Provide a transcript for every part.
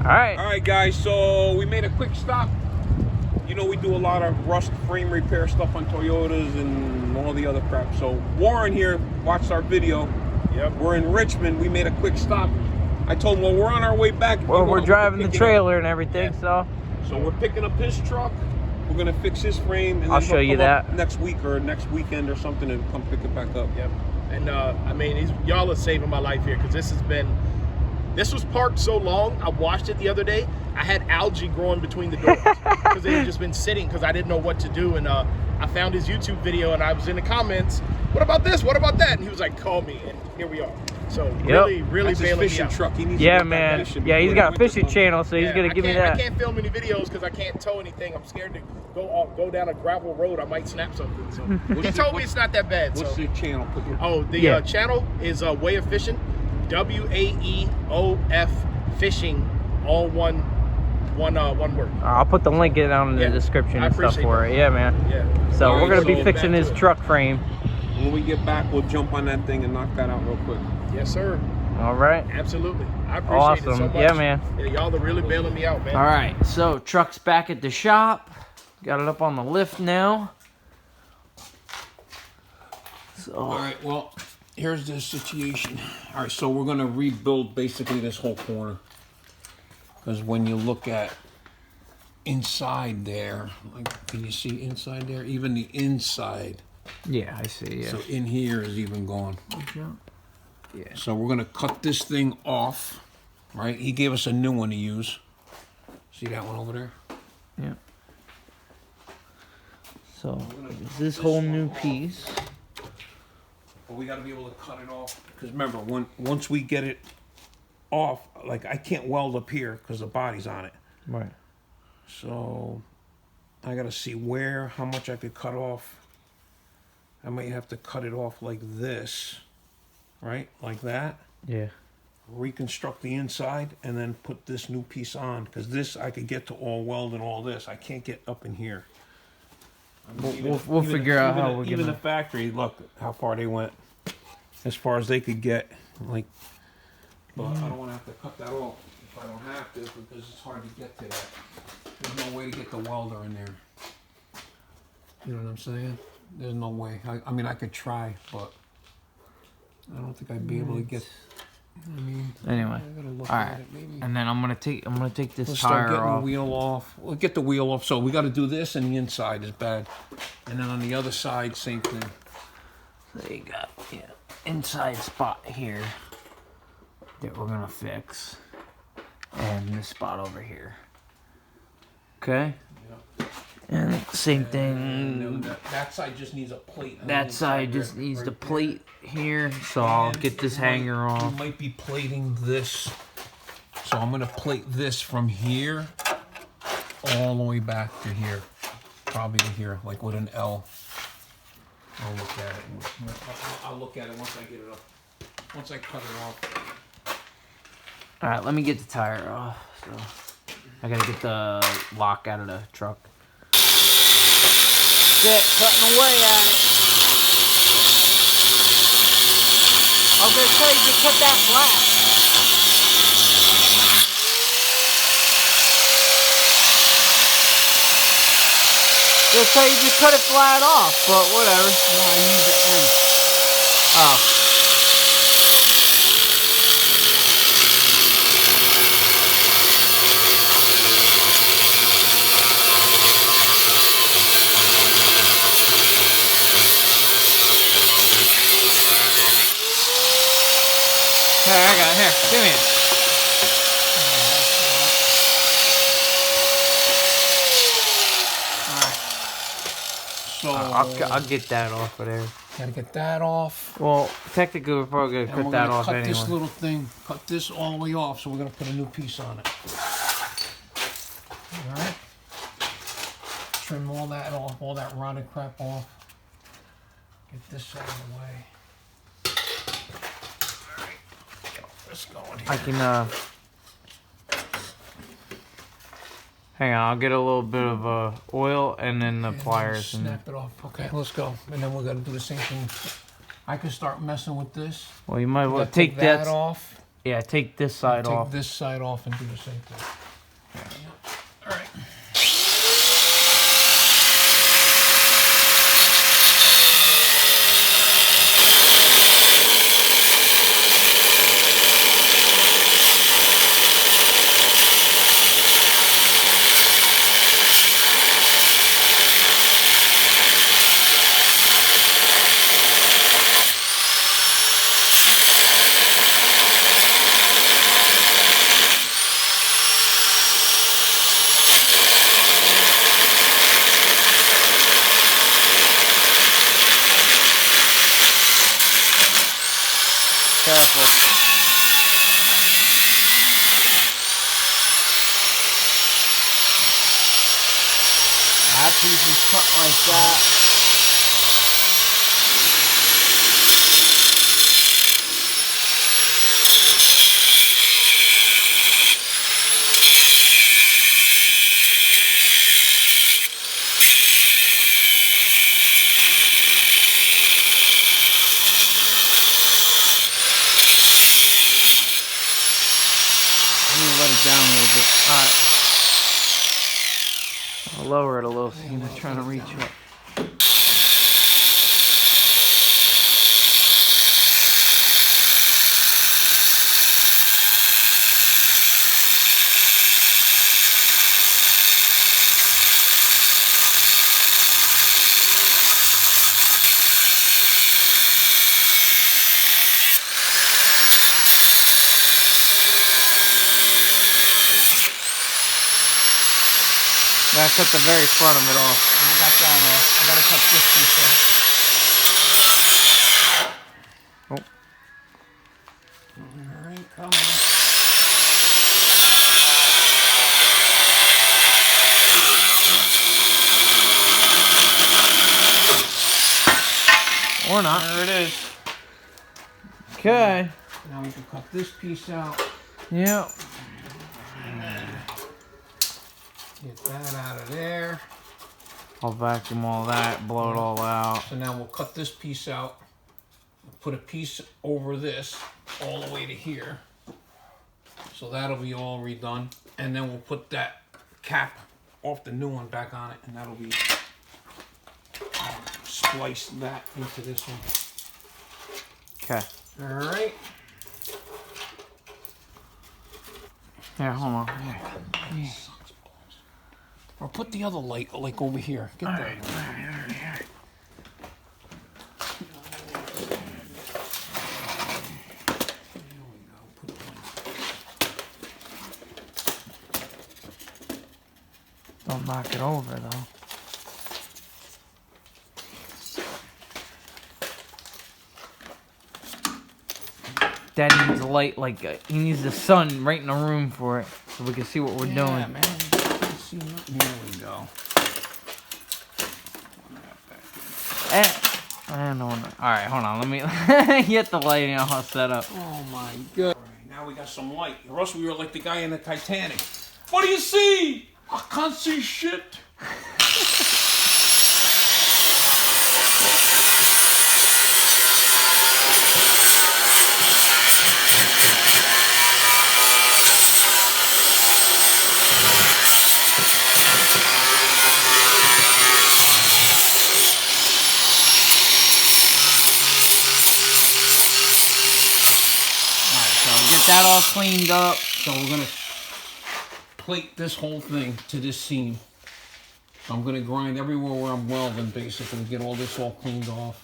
All right, guys. So we made a quick stop. You know, we do a lot of rust frame repair stuff on Toyotas and all the other crap. So Warren here watched our video. Yep. We're in Richmond. We made a quick stop. I told him, well, we're on our way back. Well, we're driving the trailer and everything, so we're picking up his truck. We're gonna fix his frame, and I'll show you that next week or next weekend or something, and come pick it back up. Yep. And I mean, y'all are saving my life here, because this was parked so long. I washed it the other day. I had algae growing between the doors because they had just been sitting, because I didn't know what to do. And I found his YouTube video, and I was in the comments, what about this? What about that? And he was like, call me, and here we are. So really That's his fishing truck. He needs to man. Yeah, he's got a fishing channel, so he's gonna give me that. I can't film any videos because I can't tow anything. I'm scared to go down a gravel road. I might snap something. So he told me it's not that bad. What's the channel? The channel is Way of Fishing, WAEOF Fishing, all one word. I'll put the link down in the description and stuff for it. Yeah, man. Yeah. So we're gonna be fixing his truck frame. When we get back, we'll jump on that thing and knock that out real quick. Yes, sir. All right. Absolutely. I appreciate it so much. Yeah, man. Yeah, y'all are really bailing me out, man. All right. So truck's back at the shop. Got it up on the lift now. So. All right. Well, here's the situation. All right. So we're gonna rebuild basically this whole corner, because when you look at inside there, like, can you see inside there? Even the inside. Yeah, I see. Yeah. So in here is even gone. Yeah. So we're gonna cut this thing off, right? He gave us a new one to use. See that one over there? Yeah. So this whole new piece. But we gotta be able to cut it off, because remember, once we get it off, like, I can't weld up here because the body's on it. Right. So I gotta see how much I could cut off. I might have to cut it off like this, right? Like that. Yeah. Reconstruct the inside and then put this new piece on, because this I could get to all weld and all this. I can't get up in here. I mean, we'll figure out how we're even the factory. Look how far they went, as far as they could get. Like, but I don't want to have to cut that off if I don't have to, because it's hard to get to that. There's no way to get the welder in there. You know what I'm saying? There's no way. I mean, I could try, but I don't think I'd be able to get. I mean, anyway, all right. And then I'm gonna take this Let's tire start getting off. The wheel off. We'll get the wheel off. So we got to do this, and the inside is bad, and then on the other side, same thing. So you got inside spot here that we're gonna fix, and this spot over here. Okay. Yep. And same thing. That side just needs a plate. That side just needs the plate here, so I'll get this hanger off. You might be plating this, so I'm gonna plate this from here all the way back to here, probably to here, like with an L. I'll look at it. I'll look at it once I get it up. Once I cut it off. All right, let me get the tire off. So I gotta get the lock out of the truck. Cutting away at it. I was gonna tell you to cut that flat. Gonna tell you to cut it flat off, but whatever. No, I use the end. Oh. Here, give me it. So I'll get that off of there. Gotta get that off. Well, technically we're probably gonna cut that off anyway. Cut this little thing, cut this all the way off, so we're gonna put a new piece on it. All right. Trim all that off, all that rotted crap off. Get this out of the way. I can, hang on, I'll get a little bit of oil and then the pliers. Snap it off. Okay, let's go. And then we're going to do the same thing. I can start messing with this. Well, you might want to take that off. Yeah, take this side Take off. this side off and do the same thing. Yeah. All right. Careful. That piece is cut like that. Let it down a little bit. Alright. I'll lower it a little so you're trying to reach up. I cut the very front of it off. I got that off. I gotta cut this piece off. Oh. Alright, come on. Or not. There it is. Okay. Now we can cut this piece out. Yeah. Get that out of there. I'll vacuum all that, blow it all out. So now we'll cut this piece out. Put a piece over this all the way to here. So that'll be all redone. And then we'll put that cap off the new one back on it, and that'll be splice that into this one. Okay. All right. Yeah, hold on. Yeah. Or put the other light like over here. Get that. All right. Don't knock it over though. Daddy needs a light like he needs the sun right in the room for it, so we can see what we're doing. Yeah, man. See nothing. Here we go. I don't know. Alright, hold on. Let me get the lighting all set up. Oh my god. Right, now we got some light. Or else we were like the guy in the Titanic. What do you see? I can't see shit. That all cleaned up. So we're gonna plate this whole thing to this seam. So I'm gonna grind everywhere where I'm welding, basically, get all this all cleaned off.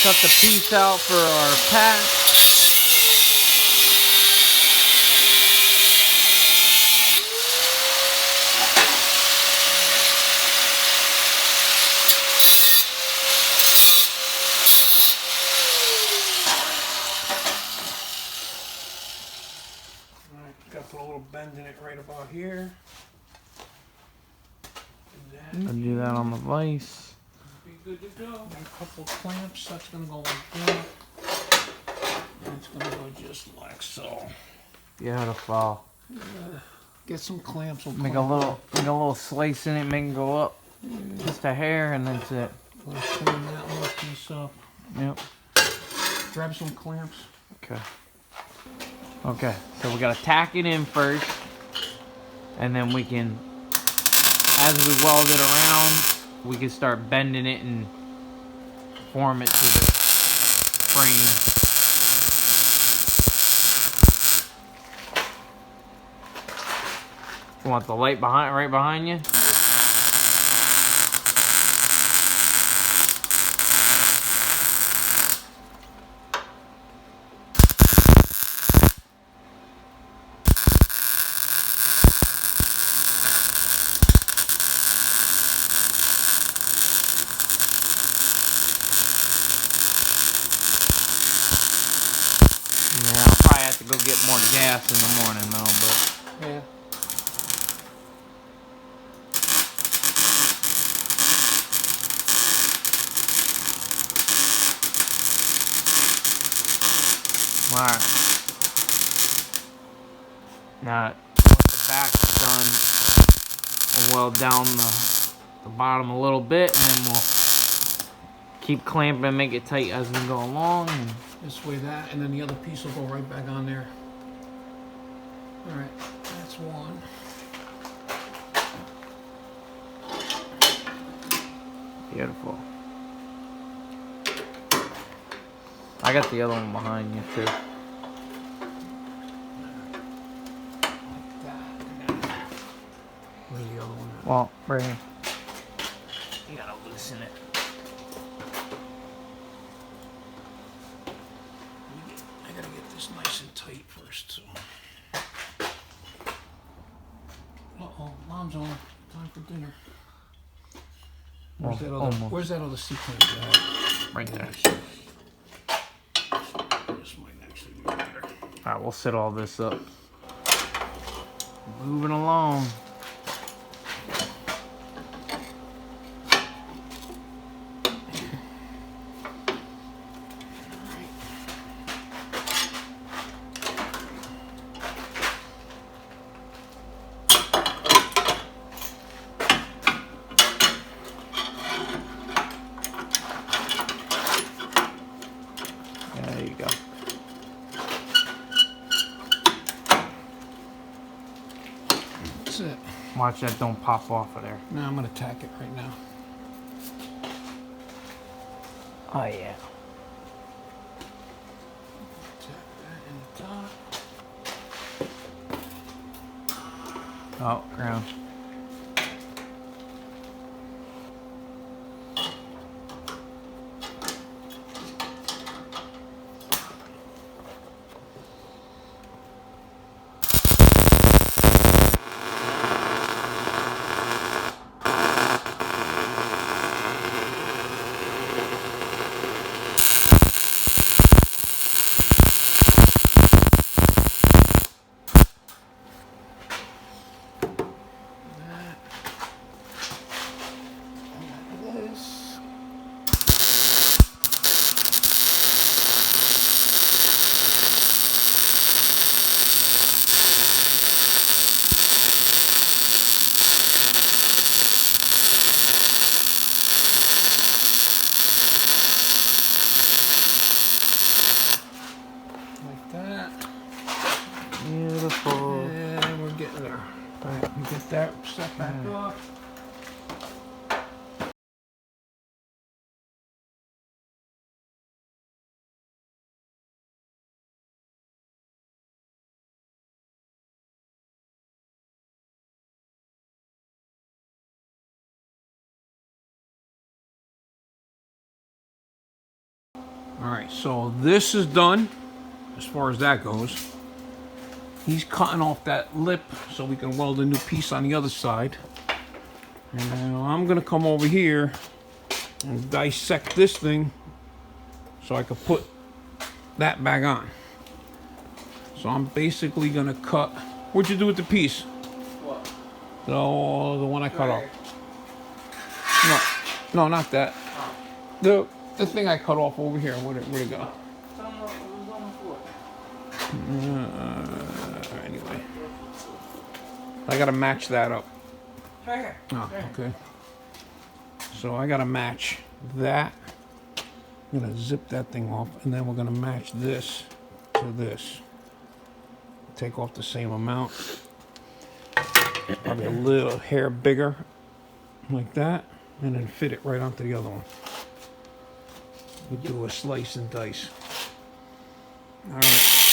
Cut the piece out for our pack. Got to put a little bend in it right about here. I'll do that on the vise. Be good to go. And a couple clamps. That's gonna go like that. And it's gonna go just like so. Beautiful. Get some clamps. Make a little slice in it, make it go up. Just a hair, and that's it. Let's clean that little piece up. Yep. Grab some clamps. Okay. Okay, so we gotta tack it in first, and then we can, as we weld it around, we can start bending it and form it to the frame. You want the light right behind you? Yeah, I'll probably have to go get more gas in the morning though, but Yeah. alright. Now, once the back's done, we'll weld down the bottom a little bit, and then we'll keep clamping and make it tight as we go along. And This way, that, and then the other piece will go right back on there. All right, that's one. beautiful. I got the other one behind you too. Where's the other one at? Well, right here. You gotta loosen it. I gotta get this nice and tight first. So. Uh-oh, Mom's on. Time for dinner. Where's that other sequence at? Right there. This might actually be better. Alright, we'll set all this up. Moving along. There you go. That's it. Watch that don't pop off of there. Now I'm gonna tack it right now. Oh yeah. Tack that in the top. Oh, ground. This. Like that. Beautiful. And we're getting there. Alright, we get that set back up. Alright, so this is done as far as that goes. He's cutting off that lip so we can weld a new piece on the other side. And then I'm gonna come over here and dissect this thing so I can put that back on. So I'm basically gonna cut. What'd you do with the piece? What? The one I cut off. No, not that. The thing I cut off over here. Where'd it go? I gotta match that up. Right here. Oh, okay. So I gotta match that. I'm gonna zip that thing off, and then we're gonna match this to this. Take off the same amount. Probably a little hair bigger, like that, and then fit it right onto the other one. We do a slice and dice. All right.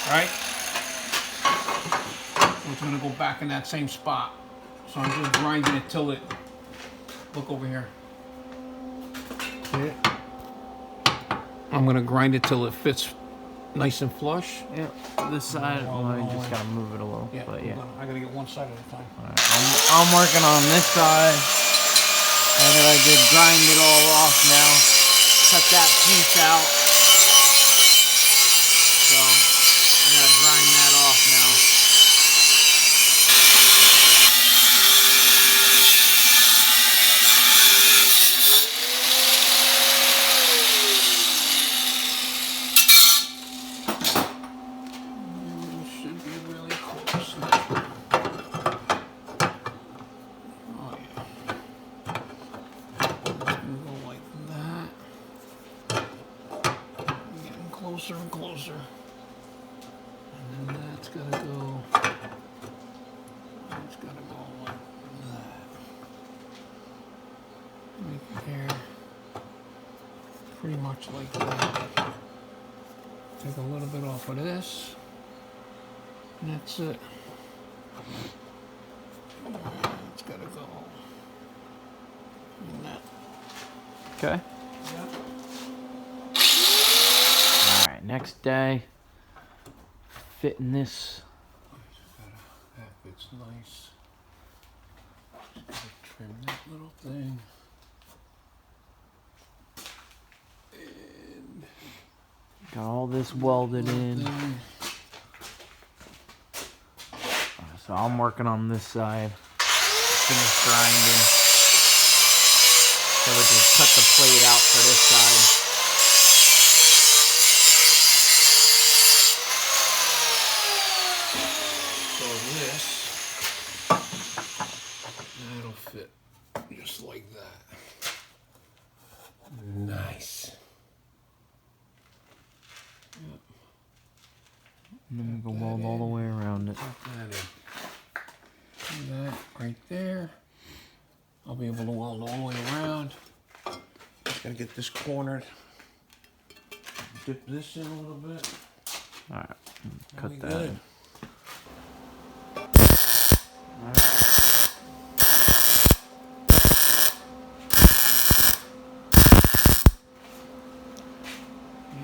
Right? It's gonna go back in that same spot. So I'm just grinding it till it, look over here. See it? I'm gonna grind it till it fits nice and flush. Yeah. This side, well, I just gotta move it a little. Yeah, But yeah. I gotta get one side at a time. Alright, I'm working on this side. And then I did grind it all off now. Cut that piece out. So I'm gonna grind that off now. Should be really close. Oh yeah. It's gonna go like that. Getting closer and closer. And then that's gotta go. It's gotta go like that. Right there. Pretty much like that. Take a little bit off of this. And that's it. It's gotta go. Like that. Okay. Alright, next day. Fitting this. That fits nice. Just gotta trim that little thing. And Got all this welded in. thing. So I'm working on this side. Finish grinding. So we just cut the plate out for this side. So this, that'll fit just like that. Nice. And then we go weld all the way around it. Put that in. Do that right there. I'll be able to weld all the way around. Just gotta get this cornered. Dip this in a little bit. Alright, We cut that. good.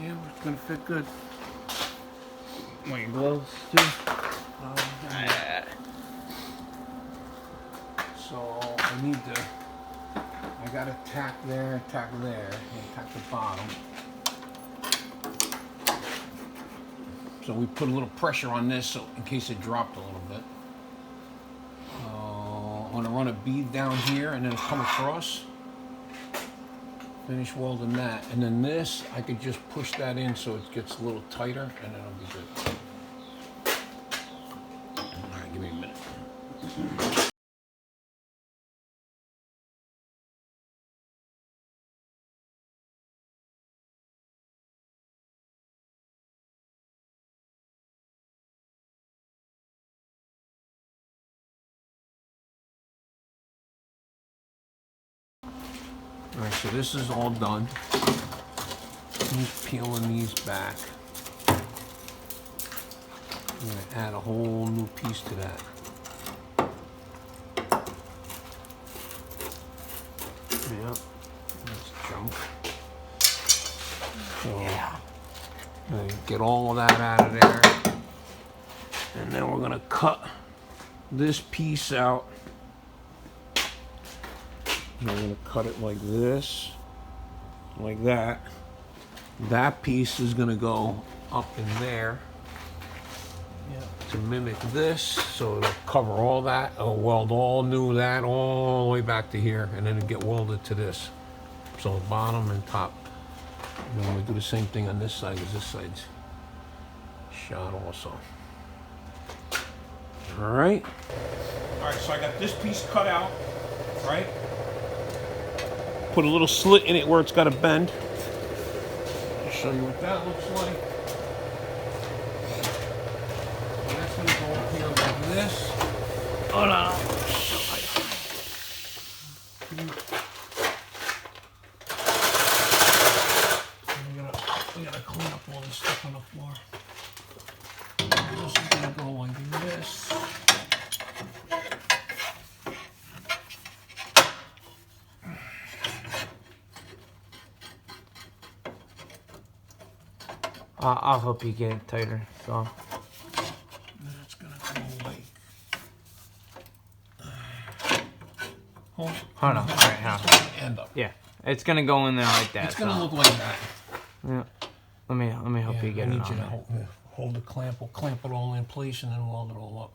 Yeah, it's gonna fit good. Want your gloves too? So I need to, I got to tack there, and tack the bottom. So we put a little pressure on this so in case it dropped a little bit. I'm gonna run a bead down here and then come across. Finish welding that, and then this I could just push that in so it gets a little tighter, and then it'll be good. All right, give me a minute. All right, so this is all done. He's peeling these back. I'm gonna add a whole new piece to that. Yep. junk. So, get all of that out of there. And then we're gonna cut this piece out. And we're gonna cut it like this, like that. That piece is gonna go up in there to mimic this, so it'll cover all that. It'll weld all that all the way back to here, and then it'll get welded to this. So bottom and top. And then we do the same thing on this side, because this side's shot also. All right. All right, so I got this piece cut out, right? Put a little slit in it where it's got a bend. I'll show you what that looks like. And that's gonna go up here like this. Hold on. We gotta clean up all this stuff on the floor. This is gonna go like this. I'll help you get it tighter. So. That's gonna go like. Hold on. Right now. End up. Yeah, it's gonna go in there like that. It's gonna look like that. Yeah. Let me help you get I it need on you to there. hold the clamp. We'll clamp it all in place and then weld it all up.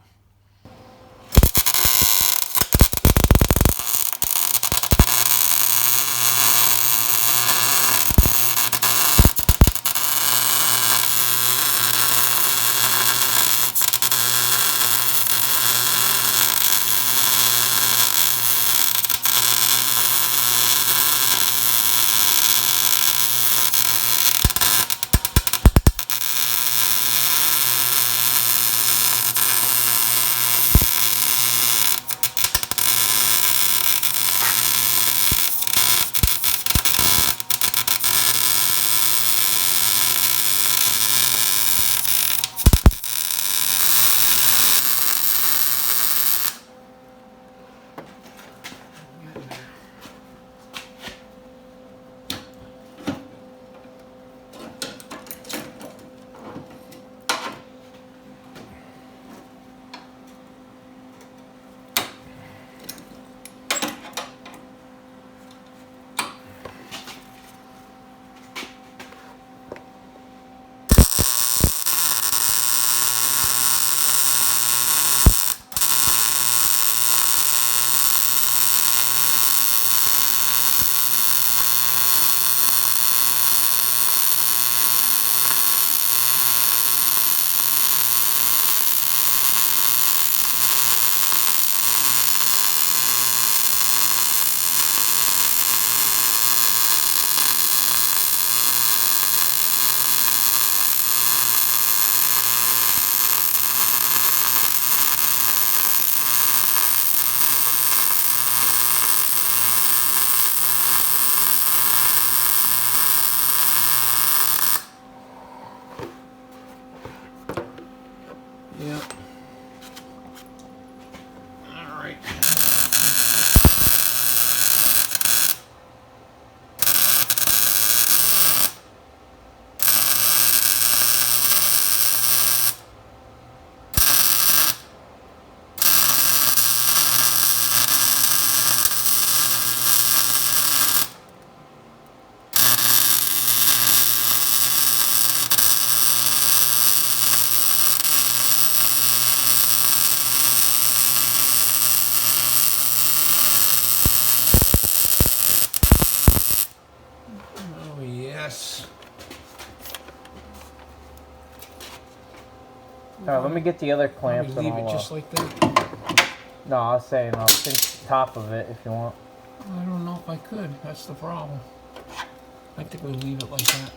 Yep. All right. Oh, yes. Alright, let me get the other Probably clamps and leave it I'll, just like that. no, I was saying I'll cinch the top of it if you want. I don't know if I could. That's the problem. I think we'll leave it like that.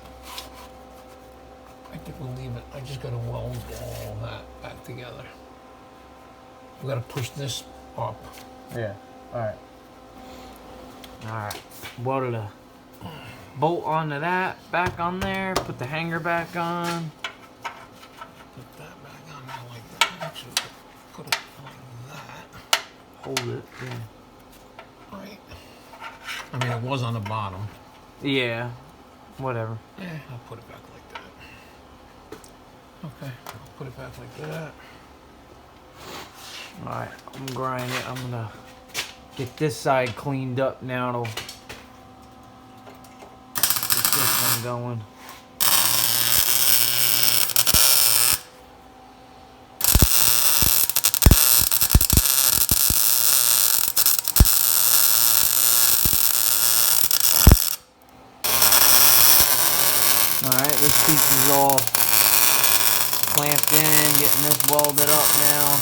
I think we'll leave it. I just gotta weld all that back together. We gotta push this up. Yeah. Alright. Alright. Welded a bolt onto that, back on there, put the hanger back on. Put that back on there like that. Actually, put it like that. Hold it. Yeah. Right. I mean, it was on the bottom. Yeah. Whatever. Yeah, I'll put it back like that. Okay, I'll put it back like that. Alright, I'm grinding it. I'm gonna get this side cleaned up now to get this one going. Alright, this piece is all clamped in, getting this welded up now.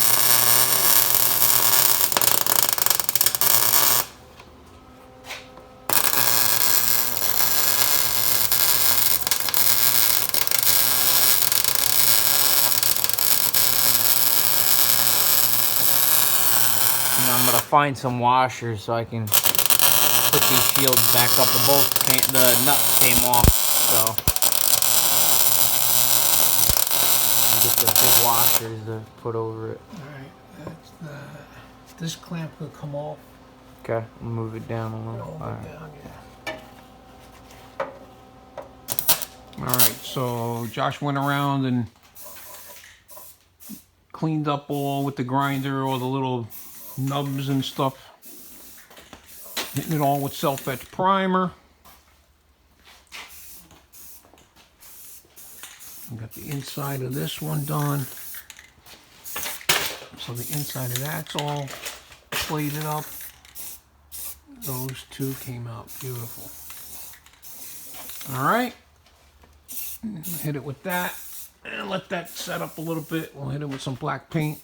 And I'm gonna find some washers so I can put these shields back up. The nuts came off, so get the big washers to put over it. Alright, that's that. This clamp could come off. Okay, I'll move it down a little. Hold All it right. down, yeah. Alright, so Josh went around and cleaned up all with the grinder, all the little nubs and stuff. Hitting it all with self-etch primer. I got the inside of this one done. So the inside of that's all plated up. Those two came out beautiful. All right. Hit it with that and let that set up a little bit. We'll hit it with some black paint.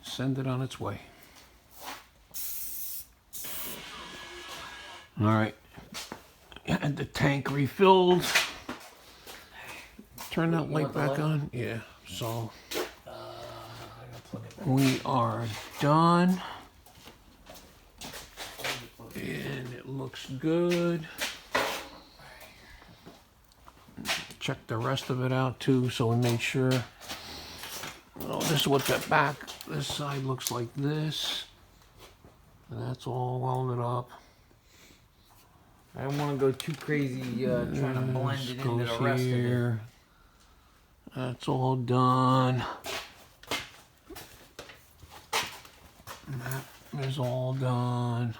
Send it on its way. All right. And the tank refilled. Turn that light back on. Yeah. So we are done. And it looks good. Check the rest of it out too, so we made sure. Oh, this is what this side looks like this. And that's all welded up. I don't want to go too crazy trying to blend it into the rest of it. That's all done. That is all done.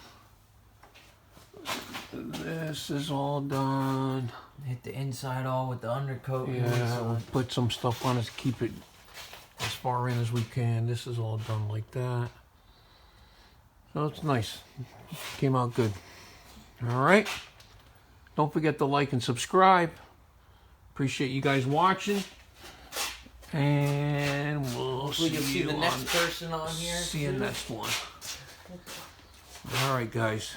This is all done. Hit the inside all with the undercoat. Yeah, we'll put some stuff on it to keep it as far in as we can. This is all done like that. So it's nice. Came out good. All right. Don't forget to like and subscribe. Appreciate you guys watching. And we'll see the next person on here. See you next one. All right, guys.